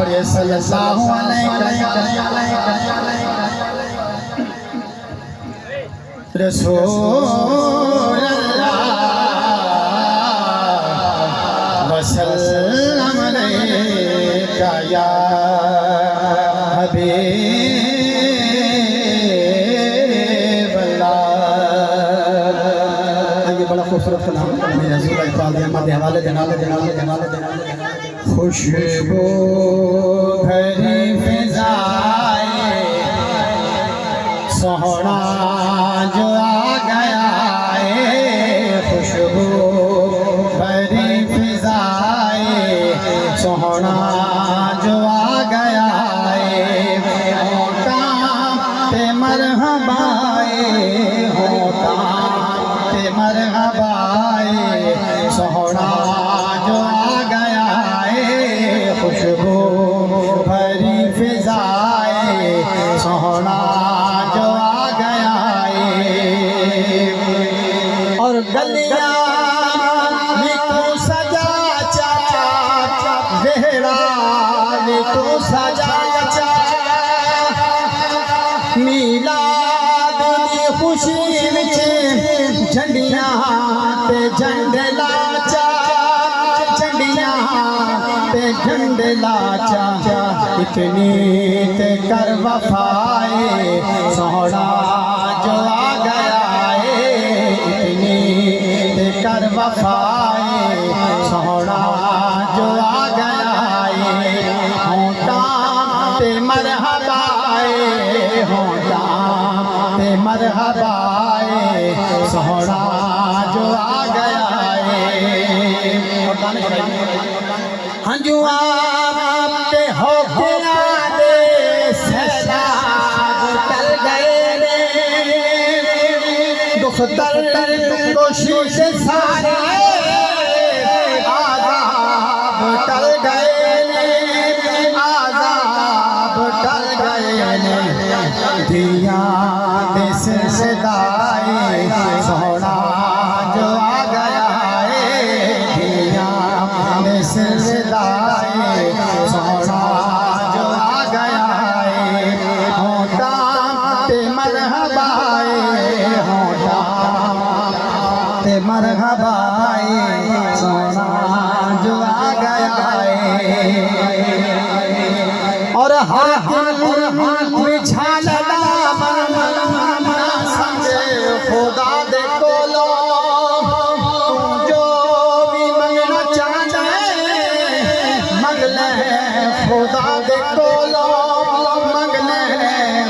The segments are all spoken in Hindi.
पढ़िए सल्लल्लाहु अलैहि रसूल अल्लाह वसल्लम अलैका या हबीब अल्लाह। ये बड़ा खूबसूरत कलाम मेरा ज़ुबान पाल दिया मत हवाले देना खुशबू भरी फिजाए सोहना जो आ गया है, खुशबू भरी फिजाए सोहना जो आ गया है, होता ते मरहबाए होता ते मरहबाए सोहना जो आ गया है, खुशबू भरी फिजाए सोहना जो आ गया है। और गलियां भी तू सजा चाचा वेहड़ा भी तू सजा चाचा मीलाद दी खुशी विच झंडियां ते झंडे लाचा झंडियां ते झंडे लाचा इतनी ते कर वफाए सोहना जो आ गया है, इतनी ते कर वफाए सोहना जो आ गया है, होता ते मरहबाए होता ते मरहबाए सोहना जो आ गया है। हंजुआ पे हो गया दे सैलाब टल गए रे, दुख दर्द कोशिश सारे आज़ाब टल गए ने, आज़ाब टल गए ने, दिया दे सिलसिलाए सोहना जो आ गया है, दिया दे सिलसिलाए सोहना जो आ गया है, होता ते मरहबाए होता ते मरहबाए सोहना जो आ गया है। और हाकिम बिछालदा समझे खुदा दे कोलो जो भी मंगना चाहता मंग ले खुदा दे कोलो मंग ले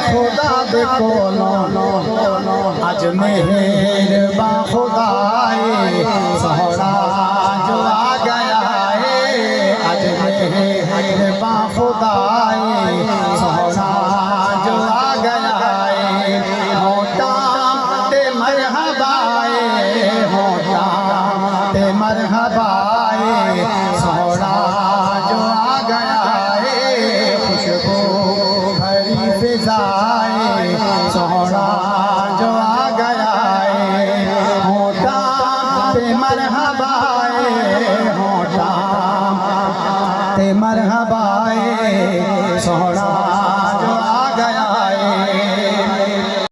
खुदा दे कोलो अज मेहरबान खुदाए